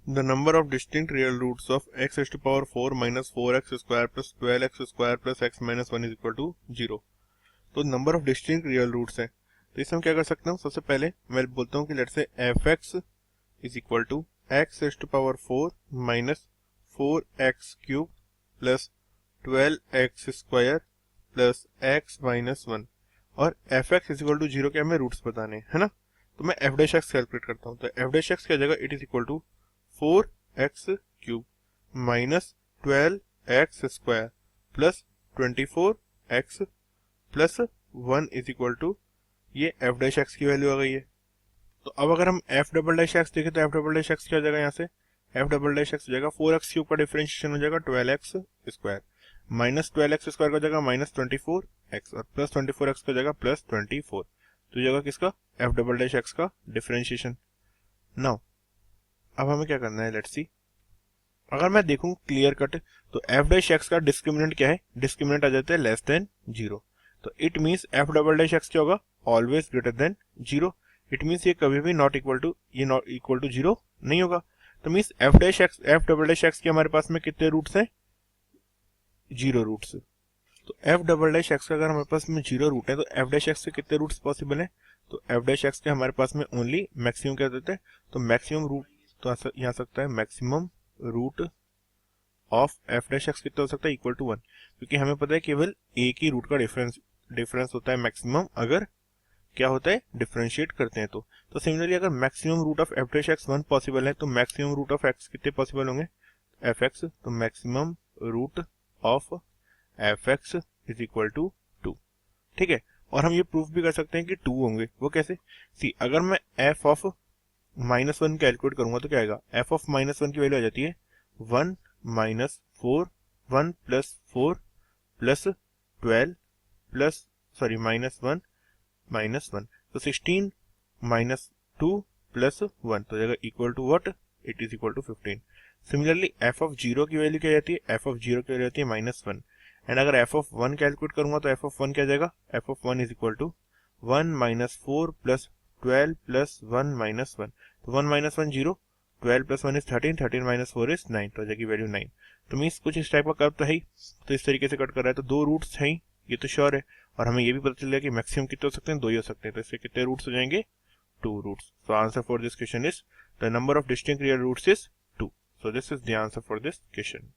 The number of distinct real roots of x raised to power 4 minus 4x square plus 12x square plus x minus 1 is equal to 0। तो number of distinct real roots है, तो इसमें हम क्या कर सकते हैं। सबसे पहले मैं बोलता हूँ कि let's say fx is equal to x raised to power 4 minus 4x cube plus 12x square plus x minus 1 और fx इज इक्वल टू 0 के हमें रूट्स बताने है ना। तो मैं f डैश x कैलकुलेट करता हूँ। तो f डैश x क्या जगह it is equal to 4x cube minus 12x square plus 24x plus 1 is equal to ये f डैश x की वैल्यू आ गई है। तो अब अगर हम f डबल डैश x देखें तो f डबल डैश x क्या हो जाएगा, यहाँ से f डबल डैश x हो जाएगा 4x क्यूब का डिफरेंशिएशन हो जाएगा 12x square minus 12x square का हो जाएगा माइनस 24x और प्लस 24x का हो जाएगा प्लस 24। तो ये जगह किसका f डबल डैश x का डिफरेंशिएशन। नाउ अब हमें क्या करना है, लेट्स सी। अगर मैं देखूं क्लियर कट तो f डैश x का डिस्क्रिमिनेंट क्या है, डिस्क्रिमिनेंट आ जाता है लेस देन 0। तो it means f double dash x क्या होगा, always greater than 0। It means ये कभी भी नॉट इक्वल टू 0 नहीं होगा। तो means f double dash x के हमारे पास में कितने रूट्स हैं, 0 रूट्स। तो f डबल डैश x का अगर हमारे पास में 0 रूट है तो f डैश x से कितने रूट्स पॉसिबल है, तो f डैश x के हमारे पास में ओनली मैक्सिमम क्या देते हैं, तो मैक्सिमम रूट तो यहाँ सकता है maximum root of f dash x कितना हो सकता है, इक्वल टू 1, क्योंकि हमें पता है केवल एक ही रूट का डिफरेंस होता है मैक्सिमम अगर क्या होता है डिफरेंशिएट करते हैं। तो सिमिलरली अगर maximum root of f dash x 1 possible है तो मैक्सिमम रूट ऑफ x कितने पॉसिबल होंगे, fx। तो maximum root of fx is equal to 2, ठीक है। और हम ये प्रूफ भी कर सकते हैं कि 2 होंगे। वो कैसे, सी अगर मैं f ऑफ माइनस 1 कैलकुलेट करूंगा तो क्या आएगा, f ऑफ माइनस 1 की वैल्यू आ जाती है 1 minus 4 1 plus 4 plus 12 plus sorry minus 1 minus 1, तो 16 माइनस 2 प्लस 1 तो जाएगा equal to what, it is equal to 15। Similarly f of 0 की वैल्यू क्या जाती है, f ऑफ 0 की वैल्यू आती है माइनस 1। एंड अगर f ऑफ 1 कैलकुलेट करूंगा तो f ऑफ 1 क्या जाएगा, f of 1 is equal to 1 minus 4 plus 12 plus 1 minus 1। तो 1 minus 1 0, 12 plus 1 is 13, 13 minus 4 is 9, तो आ जाएगी वैल्यू 9। तो मीन्स कुछ इस टाइप का कर्व तो है ही, तो इस तरीके से कट कर रहा है। तो 2 रूट्स हैं ही, ये तो श्योर है। और हमें ये भी पता चल गया कि मैक्सिमम कितने हो सकते हैं, 2 ही हो सकते हैं। तो इससे कितने रूट्स हो जाएंगे, 2 roots. So answer for this question is the number of distinct real roots is 2। So this is the answer for this question.